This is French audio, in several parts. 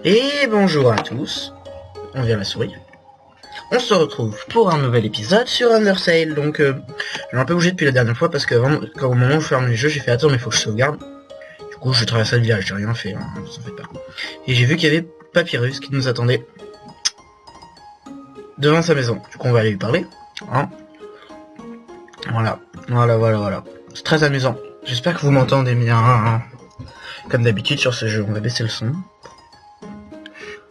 Et bonjour à tous, on vient la souris. On se retrouve pour un nouvel épisode sur Undertale. Donc j'ai un peu bougé depuis la dernière fois parce que avant, au moment où je ferme les jeux, j'ai fait attends mais faut que je sauvegarde. Du coup je traverse le village, j'ai rien fait, hein, vous en faites pas. Et j'ai vu qu'il y avait Papyrus qui nous attendait devant sa maison. Du coup on va aller lui parler. Hein, voilà. C'est très amusant. J'espère que vous m'entendez bien. Hein. Comme d'habitude sur ce jeu, on va baisser le son.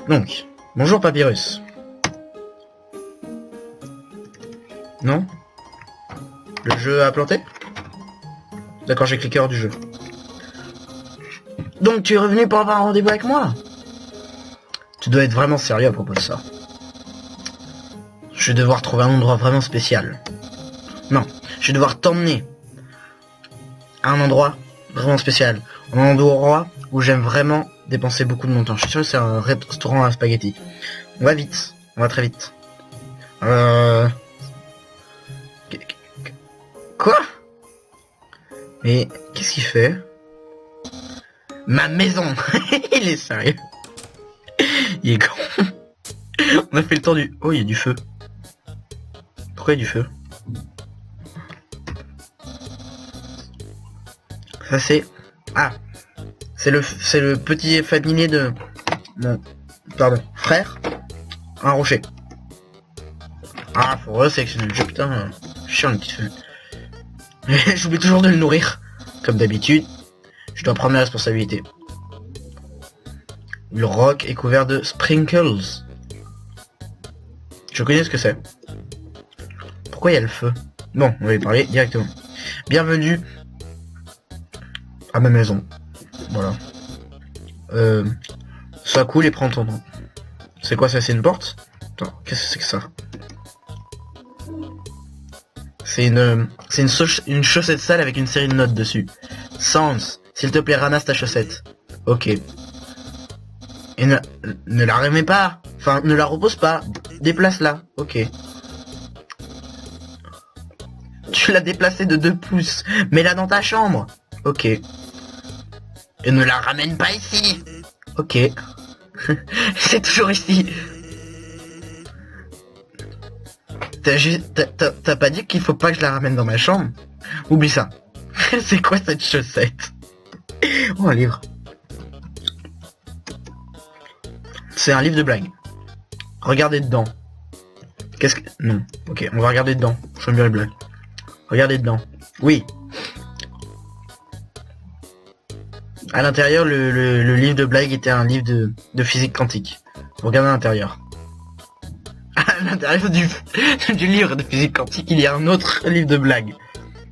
Donc, bonjour Papyrus. Non? Le jeu a planté? D'accord, j'ai cliqué hors du jeu. Donc tu es revenu pour avoir un rendez-vous avec moi? Tu dois être vraiment sérieux à propos de ça. Je vais devoir trouver un endroit vraiment spécial. Non, je vais devoir t'emmener à un endroit vraiment spécial. Un endroit où j'aime vraiment dépenser beaucoup de mon temps. Je suis sûr que c'est un restaurant à spaghetti. On va vite, on va très vite. Quoi? Mais qu'est-ce qu'il fait? Ma maison. Il est sérieux. Il est con. On a fait le tour du... Oh, il y a du feu. Pourquoi il y a du feu? Ça c'est... Ah, c'est le petit familier de mon... Pardon, frère. Un rocher. Ah, faut resélectionner le jeu, putain. Chiant le petit feu. J'oublie toujours de le nourrir. Comme d'habitude, je dois prendre la responsabilité. Le roc est couvert de sprinkles. Je connais ce que c'est. Pourquoi il y a le feu? Bon, on va y parler directement. Bienvenue à ma maison. Voilà. Sois cool et prends ton temps. C'est quoi ça? C'est une porte? Attends, qu'est-ce que c'est que ça? C'est une chaussette sale avec une série de notes dessus. Sans, s'il te plaît, ramasse ta chaussette. Ok. Et ne la remets pas. Enfin, ne la repose pas. Déplace-la. Ok. Tu l'as déplacée de 2 pouces. Mets-la dans ta chambre. Ok. Et ne la ramène pas ici. Ok. C'est toujours ici. T'as pas dit qu'il faut pas que je la ramène dans ma chambre? Oublie ça. C'est quoi cette chaussette? Oh, un livre. C'est un livre de blagues. Regardez dedans. Qu'est-ce que... Non. Ok, on va regarder dedans. J'aime bien les blagues. Regardez dedans. Oui. À l'intérieur, le livre de blagues était un livre de physique quantique. Regardez à l'intérieur. À l'intérieur du livre de physique quantique, il y a un autre livre de blagues.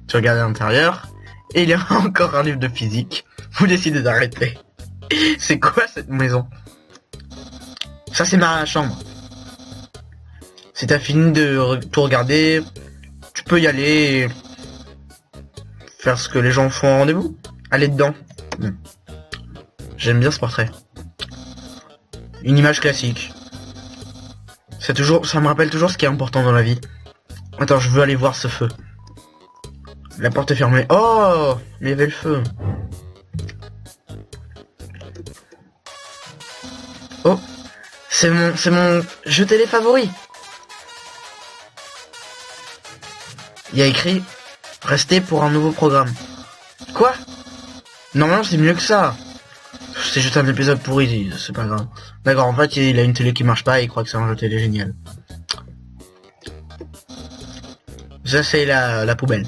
Tu regardes à l'intérieur, et il y a encore un livre de physique. Vous décidez d'arrêter. C'est quoi cette maison? Ça c'est ma chambre. Si t'as fini de tout regarder, tu peux y aller et faire ce que les gens font en rendez-vous. Aller dedans. J'aime bien ce portrait. Une image classique. Ça me rappelle toujours ce qui est important dans la vie. Attends, je veux aller voir ce feu. La porte est fermée. Oh, mais il y avait le feu. Oh, c'est mon jeu télé favori. Il y a écrit restez pour un nouveau programme. Quoi? Normalement c'est mieux que ça. C'est juste un épisode pourri, c'est pas grave. D'accord, en fait il a une télé qui marche pas et il croit que c'est un jeu télé génial. Ça c'est la poubelle.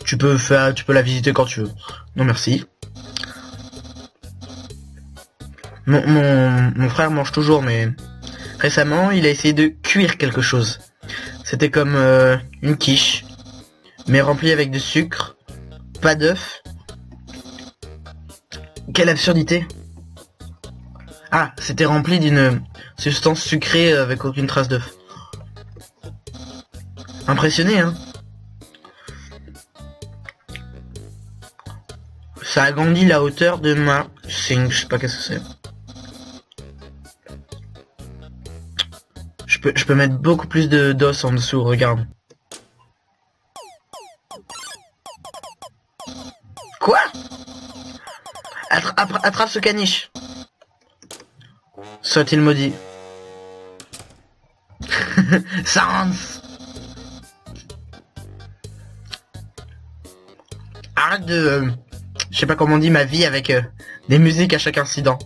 Tu peux la visiter quand tu veux. Non merci. Mon frère mange toujours, mais récemment il a essayé de cuire quelque chose. C'était comme une quiche, mais remplie avec du sucre, pas d'œuf. Quelle absurdité! Ah, c'était rempli d'une substance sucrée avec aucune trace d'œuf. Impressionné, hein? Ça agrandit la hauteur de ma sink, je sais pas qu'est-ce que c'est. Je peux mettre beaucoup plus d'os en dessous, regarde. Quoi? Attrape ce caniche. Soit-il maudit. Sans. Arrête de... je sais pas comment on dit ma vie avec des musiques à chaque incident.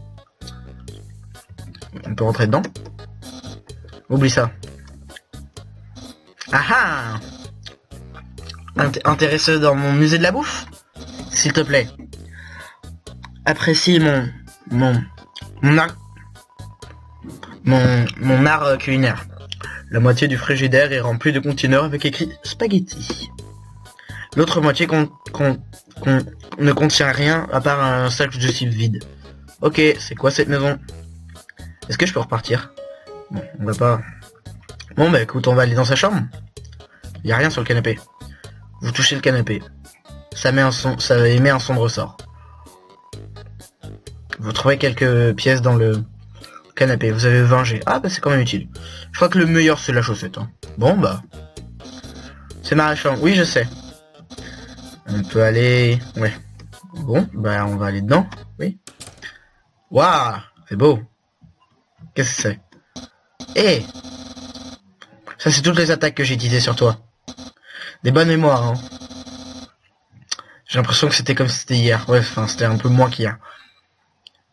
On peut rentrer dedans. Oublie ça. Ah ah. Intéressé dans mon musée de la bouffe? S'il te plaît. Apprécie mon art culinaire. La moitié du frigidaire est remplie de conteneurs avec écrit spaghetti. L'autre moitié ne contient rien à part un sac de cible vide. Ok, c'est quoi cette maison? Est-ce que je peux repartir? Bon, on va pas... Bon bah écoute, on va aller dans sa chambre. Y a rien sur le canapé. Vous touchez le canapé. Ça émet un son de ressort. Vous trouvez quelques pièces dans le canapé. Vous avez 20 G. Ah bah c'est quand même utile. Je crois que le meilleur c'est la chaussette. Hein. Bon bah... c'est ma chambre. Oui je sais. On peut aller... ouais. Bon, bah on va aller dedans. Oui. Waouh, c'est beau. Qu'est-ce que c'est? Eh, ça c'est toutes les attaques que j'ai utilisées sur toi. Des bonnes mémoires, hein. J'ai l'impression que c'était comme si c'était hier. Ouais, enfin c'était un peu moins qu'hier.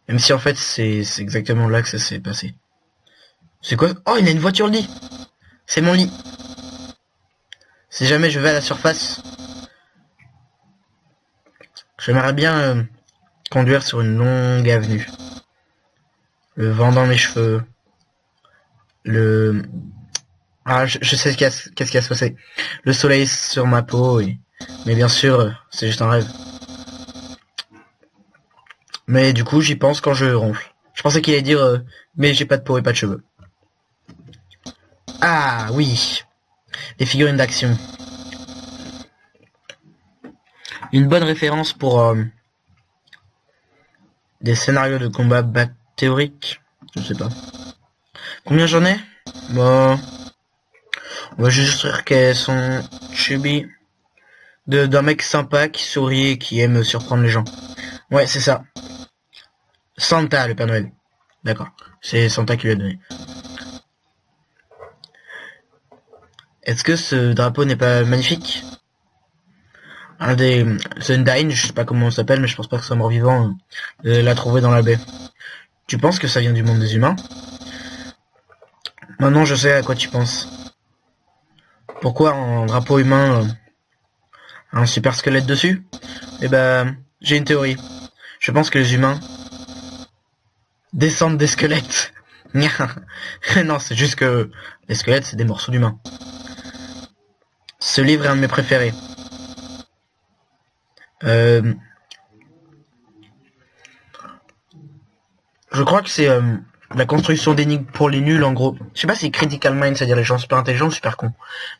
Même si en fait c'est exactement là que ça s'est passé. C'est quoi? Oh, il a une voiture lit. C'est mon lit. Si jamais je vais à la surface, j'aimerais bien conduire sur une longue avenue. Le vent dans mes cheveux. Le... ah, je sais qu'est-ce qui a se passé. Le soleil sur ma peau, et... mais bien sûr, c'est juste un rêve. Mais du coup, j'y pense quand je ronfle. Je pensais qu'il allait dire mais j'ai pas de peau et pas de cheveux. Ah oui, les figurines d'action. Une bonne référence pour des scénarios de combat théoriques. Je sais pas. Combien j'en ai? Bon, on va juste dire qu'elles sont chubby. D'un mec sympa qui sourit et qui aime surprendre les gens. Ouais, c'est ça. Santa, le Père Noël. D'accord. C'est Santa qui lui a donné. Est-ce que ce drapeau n'est pas magnifique? Un des Undyne, je sais pas comment on s'appelle, mais je pense pas que ce soit mort-vivant, l'a trouvé dans la baie. Tu penses que ça vient du monde des humains? Maintenant, je sais à quoi tu penses. Pourquoi un drapeau humain a un super squelette dessus? Eh ben, j'ai une théorie. Je pense que les humains descendent des squelettes. Non, c'est juste que les squelettes, c'est des morceaux d'humains. Ce livre est un de mes préférés. Je crois que c'est la construction d'énigmes pour les nuls, en gros. Je sais pas si c'est Critical Mind, c'est-à-dire les gens super intelligents ou super cons.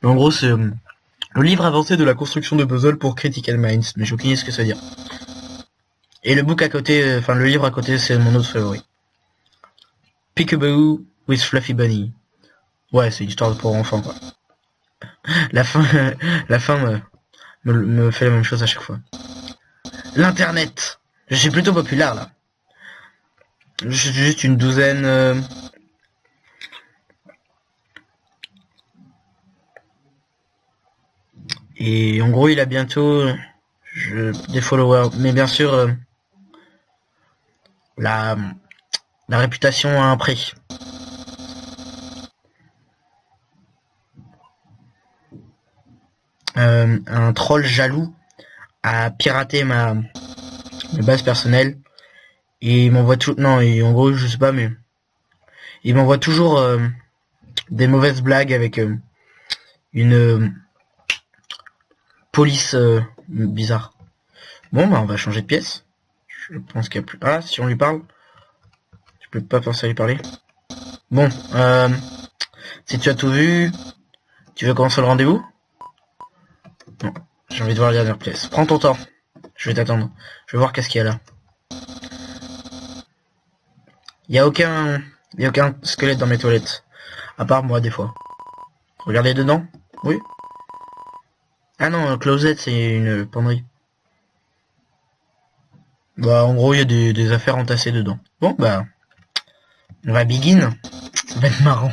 Mais en gros, c'est le livre avancé de la construction de puzzles pour Critical Minds. Mais j'ai aucune idée ce que ça veut dire. Et le book à côté, enfin le livre à côté, c'est mon autre favori. Peekaboo with Fluffy Bunny. Ouais, c'est une histoire pour enfants, quoi. La fin me fait la même chose à chaque fois. L'internet. Je suis plutôt populaire là. J'ai juste une douzaine. Et en gros, il a bientôt des followers. Mais bien sûr, la réputation a un prix. Un troll jaloux a piraté ma base personnelle et il m'envoie tout. Non, et en gros, je sais pas, mais il m'envoie toujours des mauvaises blagues avec une police bizarre. Bon, bah on va changer de pièce. Je pense qu'il y a plus. Ah, si on lui parle, je peux pas penser à lui parler. Bon, si tu as tout vu, tu veux commencer le rendez-vous? Non, j'ai envie de voir la dernière pièce. Prends ton temps. Je vais t'attendre. Je vais voir qu'est-ce qu'il y a là. Il y a aucun squelette dans mes toilettes. À part moi, des fois. Regardez dedans. Oui. Ah non, closet, c'est une penderie. Bah, en gros, il y a des affaires entassées dedans. Bon, bah... On va begin. Ça va être marrant.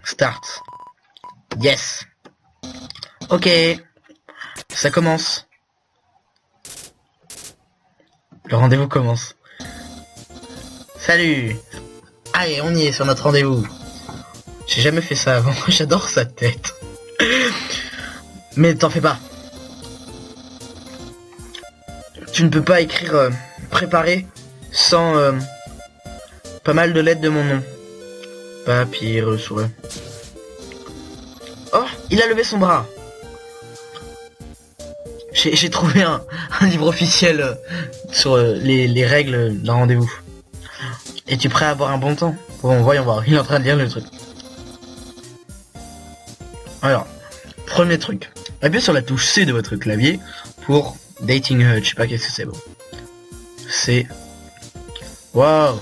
Start. Yes. Ok. Ça commence. Le rendez-vous commence. Salut. Allez, on y est sur notre rendez-vous. J'ai jamais fait ça avant. J'adore sa tête. Mais t'en fais pas. Tu ne peux pas écrire préparé sans pas mal de lettres de mon nom. Papyrus, ouais. Oh, il a levé son bras. J'ai trouvé un livre officiel sur les règles d'un rendez-vous. Es-tu prêt à avoir un bon temps? Bon, voyons voir. Il est en train de lire le truc. Alors, premier truc. Appuyez sur la touche C de votre clavier pour Dating HUD. Je sais pas qu'est-ce que c'est, bon. C'est... Waouh.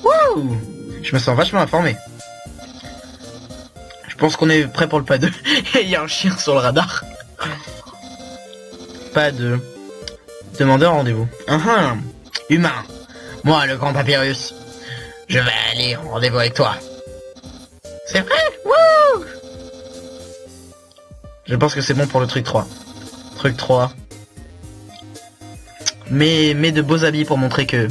Waouh. Je me sens vachement informé. Je pense qu'on est prêt pour le pas 2. Il y a un chien sur le radar. Pas de... Demandeur rendez-vous. Humain. Moi, le grand papyrus. Je vais aller en rendez-vous avec toi. C'est vrai? Wouh. Je pense que c'est bon pour le truc 3. Truc 3. Mais de beaux habits pour montrer que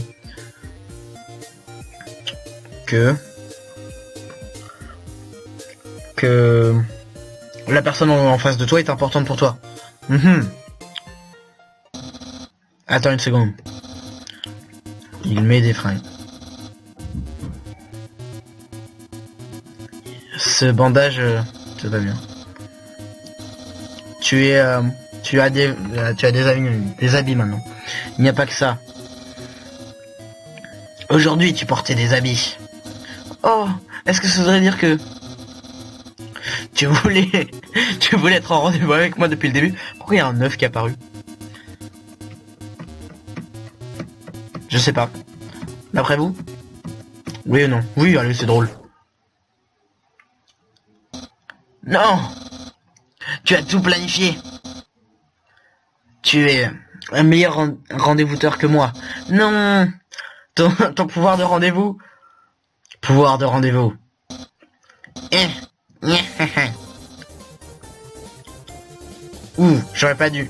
la personne en face de toi est importante pour toi. Attends une seconde. Il met des fringues. Ce bandage, ça va bien. Tu as des habits maintenant. Il n'y a pas que ça. Aujourd'hui, tu portais des habits. Oh, est-ce que ça voudrait dire que tu voulais être en rendez-vous avec moi depuis le début? Pourquoi il y a un œuf qui est apparu? Je sais pas. D'après vous? Oui ou non? Oui, allez, c'est drôle. Non! Tu as tout planifié. Tu es un meilleur rendez-vous-teur que moi. Non! Ton pouvoir de rendez-vous? Pouvoir de rendez-vous. Ouh, j'aurais pas dû.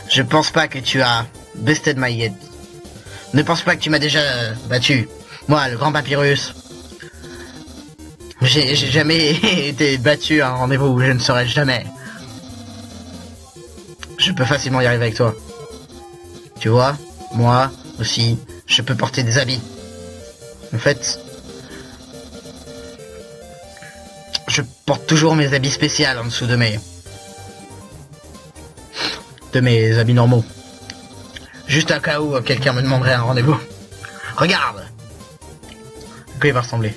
Je pense pas que tu as bested my head. Ne pense pas que tu m'as déjà battu. Moi, le grand papyrus. J'ai jamais été battu à un rendez-vous où je ne serai jamais. Je peux facilement y arriver avec toi. Tu vois, moi aussi, je peux porter des habits. En fait, je porte toujours mes habits spéciaux en dessous de mes habits normaux. Juste à cas où quelqu'un me demanderait un rendez-vous. Regarde! À quoi il va ressembler?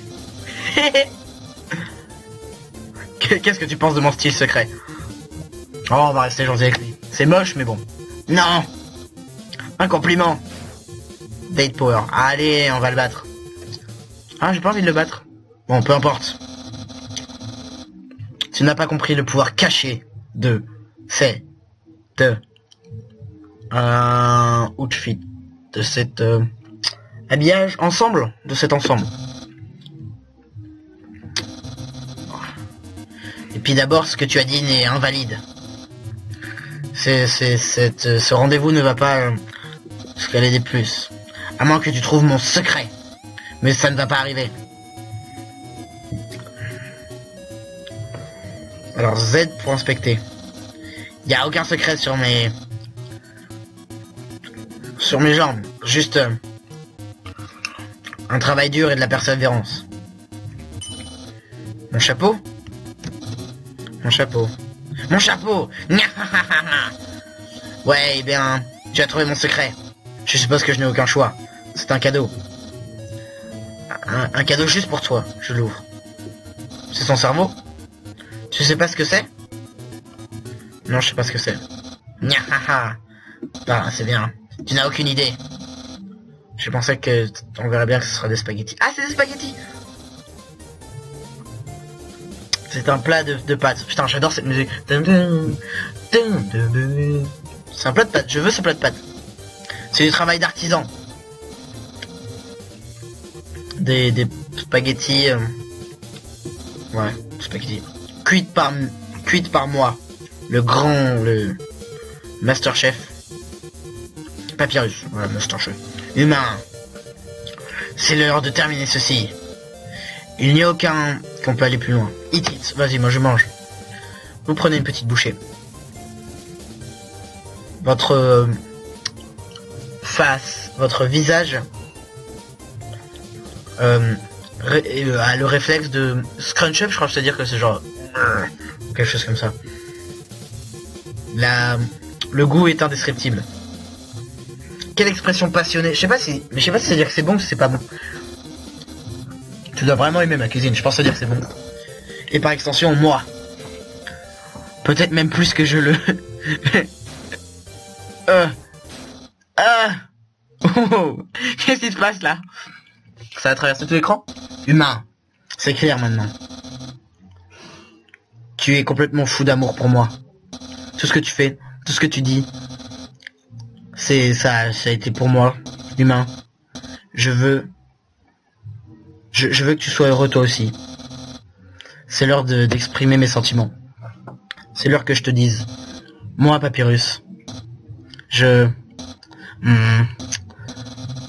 Qu'est-ce que tu penses de mon style secret? Oh, on va rester gentil avec lui. C'est moche, mais bon. Non! Un compliment! Date Power. Allez, on va le battre. Ah, j'ai pas envie de le battre. Bon, peu importe. Tu n'as pas compris le pouvoir caché de outfit, de cet habillage ensemble, de cet ensemble. Et puis d'abord, ce que tu as dit n'est invalide. Ce rendez-vous ne va pas escalader des plus. À moins que tu trouves mon secret. Mais ça ne va pas arriver. Alors Z pour inspecter. Il n'y a aucun secret sur mes jambes. Juste un travail dur et de la persévérance. Mon chapeau? Mon chapeau. Mon chapeau! Ouais, eh bien, tu as trouvé mon secret. Je suppose que je n'ai aucun choix. C'est un cadeau. Un cadeau juste pour toi. Je l'ouvre. C'est son cerveau? Tu sais pas ce que c'est? Non, je sais pas ce que c'est. Ah, c'est bien. Tu n'as aucune idée. Je pensais que on verrait bien que ce sera des spaghettis. Ah, c'est des spaghettis! C'est un plat de pâtes. Putain, j'adore cette musique. C'est un plat de pâtes. Je veux ce plat de pâtes. C'est du travail d'artisan. des spaghettis. Ouais, spaghettis. Cuites par moi. Le Master Chef. Papyrus. Voilà, Master Chef. Humain. C'est l'heure de terminer ceci. Il n'y a aucun qu'on peut aller plus loin. Eat it. Vas-y, moi je mange. Vous prenez une petite bouchée. Votre face, votre visage a le réflexe de scrunch up, je crois que c'est-à-dire que c'est genre quelque chose comme ça. Le goût est indescriptible. Quelle expression passionnée. Je sais pas si c'est dire que c'est bon ou si c'est pas bon. Tu dois vraiment aimer ma cuisine, je pense à dire que c'est bon. Et par extension, moi. Peut-être même plus que je le... Oh, qu'est-ce qui se passe là? Ça a traversé tout l'écran? Humain. C'est clair maintenant. Tu es complètement fou d'amour pour moi. Tout ce que tu fais, tout ce que tu dis, ça a été pour moi. Humain. Je veux que tu sois heureux toi aussi. C'est l'heure d'exprimer mes sentiments. C'est l'heure que je te dise. Moi, Papyrus.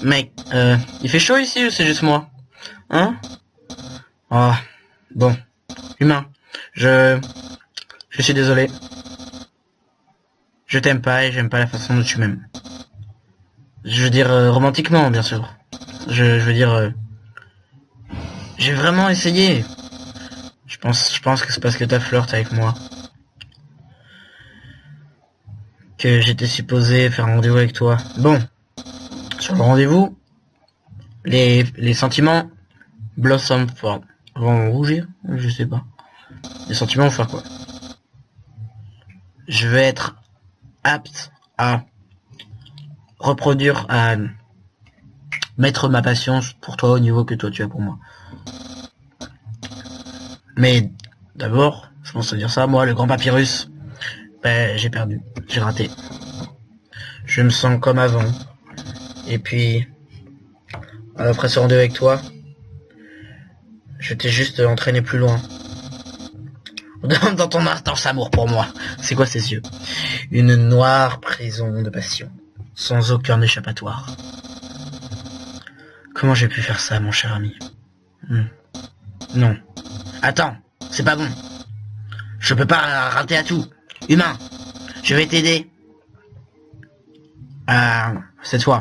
Mec, il fait chaud ici ou c'est juste moi? Hein? Oh, bon. Humain. Je suis désolé. Je t'aime pas et j'aime pas la façon dont tu m'aimes. Je veux dire, romantiquement, bien sûr. Je veux dire... j'ai vraiment essayé. Je pense que c'est parce que t'as flirté avec moi. Que j'étais supposé faire un rendez-vous avec toi. Bon. Sur le rendez-vous, les sentiments blossom fort. Vont rougir? Je sais pas. Les sentiments vont faire quoi? Je vais être apte à reproduire, à mettre ma passion pour toi au niveau que toi tu as pour moi. Mais d'abord, je pense à dire ça, moi le grand Papyrus, ben j'ai perdu, j'ai raté. Je me sens comme avant. Et puis après ce rendez-vous avec toi, je t'ai juste entraîné plus loin. Dans ton intense amour pour moi. C'est quoi ces yeux? Une noire prison de passion, sans aucun échappatoire. Comment j'ai pu faire ça, mon cher ami? Non. Attends, c'est pas bon. Je peux pas rater à tout. Humain, je vais t'aider. Cette fois.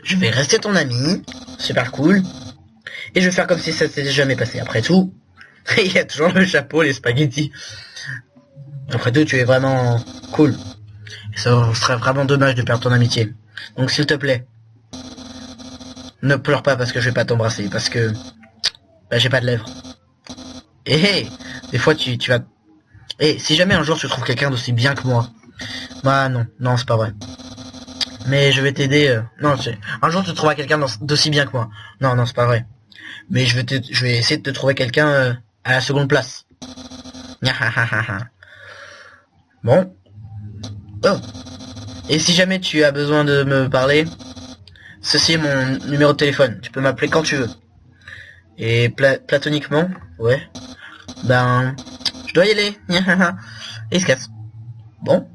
Je vais rester ton ami, super cool. Et je vais faire comme si ça s'était jamais passé. Après tout, il y a toujours le chapeau, les spaghettis. Après tout, tu es vraiment cool. Et ça serait vraiment dommage de perdre ton amitié. Donc s'il te plaît, ne pleure pas parce que je vais pas t'embrasser. Parce que j'ai pas de lèvres. Et des fois tu vas... Et si jamais un jour tu trouves quelqu'un d'aussi bien que moi. Bah non c'est pas vrai. Mais je vais t'aider. Non, un jour tu trouveras quelqu'un d'aussi bien que moi. Non c'est pas vrai. Mais je vais essayer de te trouver quelqu'un à la seconde place. Bon. Oh. Et si jamais tu as besoin de me parler, ceci est mon numéro de téléphone. Tu peux m'appeler quand tu veux. Et platoniquement, ouais. Ben, je dois y aller. Et il se casse. Bon.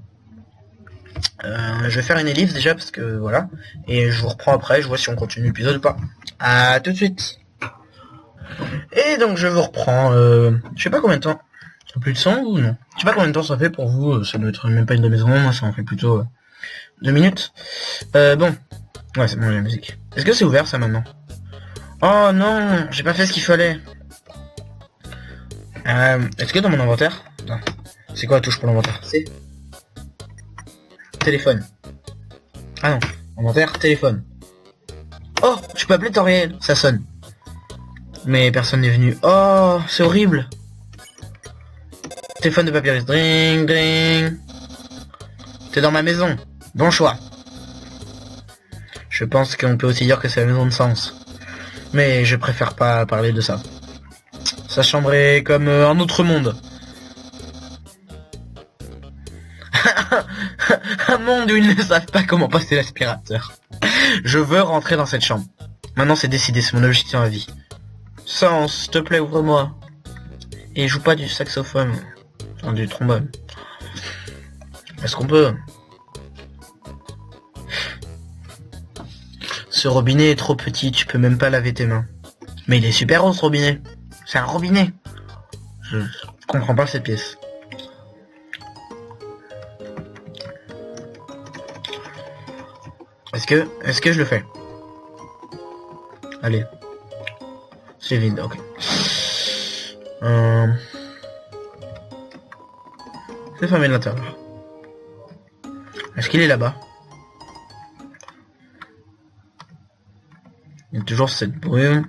Je vais faire une ellipse déjà parce que voilà. Et je vous reprends après, je vois si on continue l'épisode ou pas. À tout de suite. Et donc je vous reprends, je sais pas combien de temps. Plus de 100 ou non? Je sais pas combien de temps ça fait pour vous, ça doit être même pas une de mes secondes, moi ça en fait plutôt 2 minutes. Bon. Ouais, c'est bon la musique. Est-ce que c'est ouvert ça maintenant? Oh non, j'ai pas fait ce qu'il fallait. Est-ce que dans mon inventaire? Non. C'est quoi la touche pour l'inventaire? C'est téléphone. Ah non, inventaire, téléphone. Oh, je peux appeler temps réel, ça sonne. Mais personne n'est venu. Oh, c'est horrible. Téléphone de Papyrus. Dring, dring. T'es dans ma maison. Bon choix. Je pense qu'on peut aussi dire que c'est la maison de Sens. Mais je préfère pas parler de ça. Sa chambre est comme un autre monde. Un monde où ils ne savent pas comment passer l'aspirateur. Je veux rentrer dans cette chambre. Maintenant c'est décidé, c'est mon objectif dans la vie. Sans, s'il te plaît, ouvre-moi. Et joue pas du saxophone. Enfin, du trombone. Est-ce qu'on peut? Ce robinet est trop petit, tu peux même pas laver tes mains. Mais il est super haut ce robinet. C'est un robinet. Je comprends pas cette pièce. Est-ce que je le fais? Allez. C'est vide, ok. C'est fermé de l'intérieur. Est-ce qu'il est là-bas? Il y a toujours cette brume.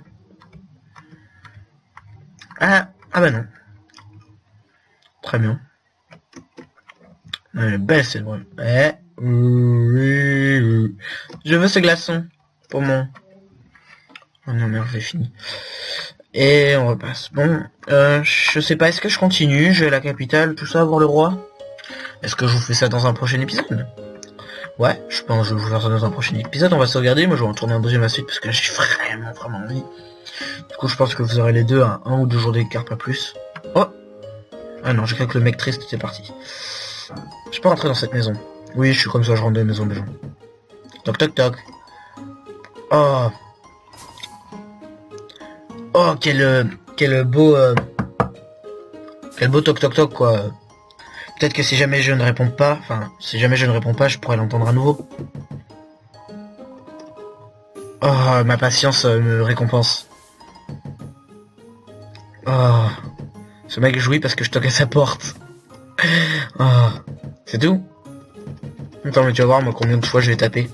Ah bah non. Très bien. Elle est belle cette brume. Je veux ce glaçon pour mon... Oh non merde, j'ai fini. Et on repasse. Bon, je sais pas, est-ce que je continue? Je vais à la capitale, tout ça, voir le roi? Est-ce que je vous fais ça dans un prochain épisode? Ouais, je pense que je vais vous faire ça dans un prochain épisode. On va sauvegarder, moi je vais retourner un deuxième à la suite parce que là j'ai vraiment envie. Du coup je pense que vous aurez les deux à 1 ou 2 jours d'écart, pas plus. Oh! Ah non, j'ai cru que le mec triste était parti. Je peux rentrer dans cette maison. Oui, je suis comme ça, je rentre dans les maisons des gens. Toc toc toc. Oh! Oh, quel beau toc toc toc quoi. Peut-être que si jamais je ne réponds pas, je pourrais l'entendre à nouveau. Oh, ma patience me récompense. Oh, ce mec jouit parce que je toque à sa porte. Oh, c'est tout? Attends, mais tu vas voir moi combien de fois je vais taper.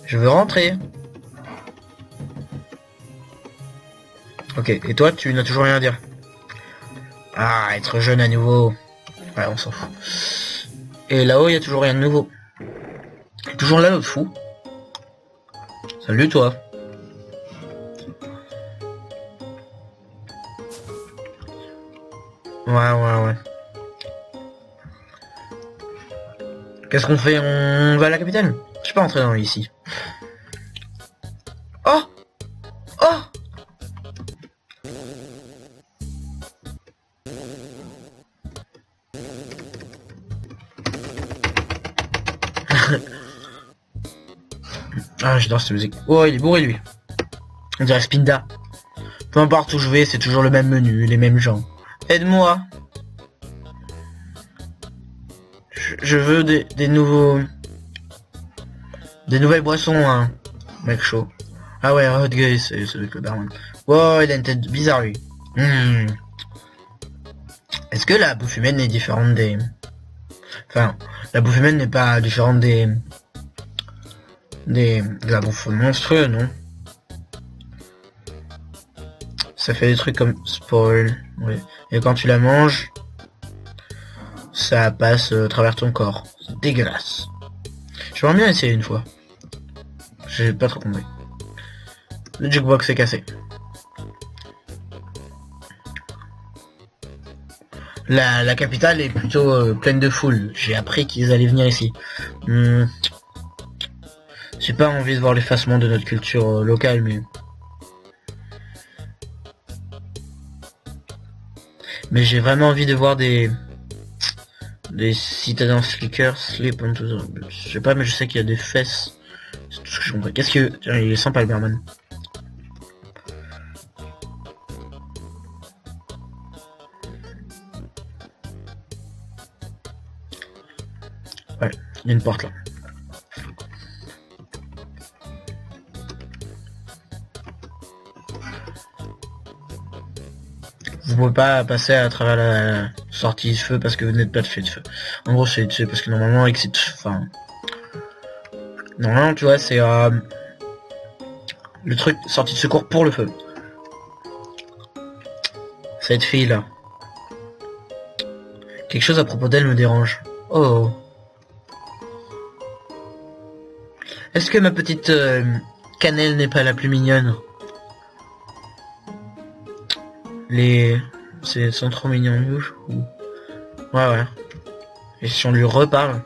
Je veux rentrer. Ok, et toi, tu n'as toujours rien à dire? Ah, être jeune à nouveau. Ouais, on s'en fout. Et là-haut, il y a toujours rien de nouveau. Il y a toujours là l'autre fou. Salut toi. Ouais. Qu'est-ce qu'on fait? On va à la capitale? Je suis pas rentré dans ici. Oh! Oh! Ah, j'adore cette musique. Oh, il est bourré lui. On dirait Spinda. Peu importe où je vais, c'est toujours le même menu, les mêmes gens. Aide-moi. Je veux des nouveaux... Des nouvelles boissons, hein. Mec chaud. Ah ouais, Hot Guy, c'est avec le barman. Wow, il a une tête bizarre lui. Est-ce que la bouffe humaine est différente des... Enfin, la bouffe humaine n'est pas différente de la bouffe monstrueuse, non? Ça fait des trucs comme spoil, oui. Et quand tu la manges, ça passe à travers ton corps. C'est dégueulasse. J'aimerais bien essayer une fois. J'ai pas trop compris. Le jukebox est cassé. La capitale est plutôt pleine de foule. J'ai appris qu'ils allaient venir ici. J'ai pas envie de voir l'effacement de notre culture locale, mais j'ai vraiment envie de voir des citadins flickers slip on to the... Je sais pas, mais je sais qu'il y a des fesses. C'est tout ce que je comprends. Qu'est-ce que... Tiens, il est sympa le barman. Ouais, il y a une porte là. Vous pouvez pas passer à travers la sortie de feu parce que vous n'êtes pas de feu de feu. En gros, c'est parce que normalement, avec cette... Enfin... Normalement, tu vois, c'est... le truc sortie de secours pour le feu. Cette fille là. Quelque chose à propos d'elle me dérange. Oh. Est-ce que ma petite cannelle n'est pas la plus mignonne? Sont trop mignons, ou... Ouais. Et si on lui reparle...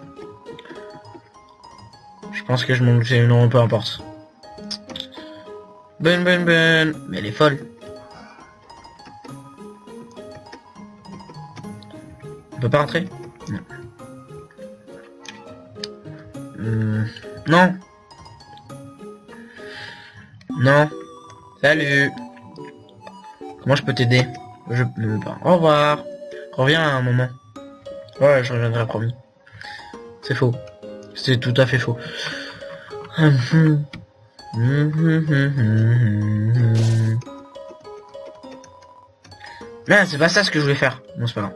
pense que je m'en... Non, peu importe. Ben. Mais elle est folle. On peut pas rentrer? Non. Non. Non. Salut. Comment je peux t'aider? Je peux pas. Au revoir. Reviens à un moment. Ouais, je reviendrai, promis. C'est faux. C'est tout à fait faux. Mais c'est pas ça ce que je voulais faire. Non, c'est pas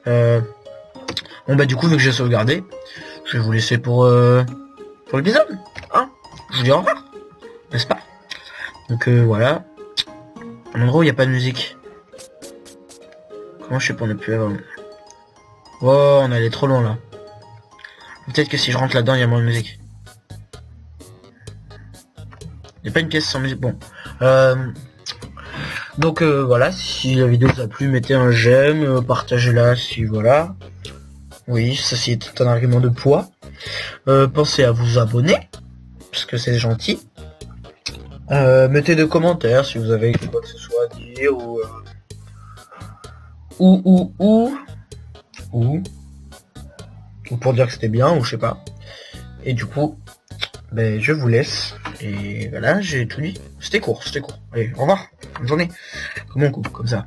grave. Bon bah du coup, vu que j'ai sauvegardé, je vais vous laisser pour l'épisode. Hein, je vous dis au revoir. N'est-ce pas? Donc voilà. Un endroit où il n'y a pas de musique. Comment je sais pas, on a pu avoir... Oh, on est allé trop loin là. Peut-être que si je rentre là-dedans, il y a moins de musique. Il n'y a pas une pièce sans musique. Bon. Donc voilà, si la vidéo vous a plu, mettez un j'aime, partagez-la si voilà. Oui, ça c'est un argument de poids. Pensez à vous abonner, parce que c'est gentil. Mettez des commentaires si vous avez quoi que ce soit à dire ou pour dire que c'était bien ou je sais pas. Et du coup, ben je vous laisse. Et voilà, j'ai tout dit. C'était court. Allez, au revoir. Bonne journée. Comment on coupe comme ça?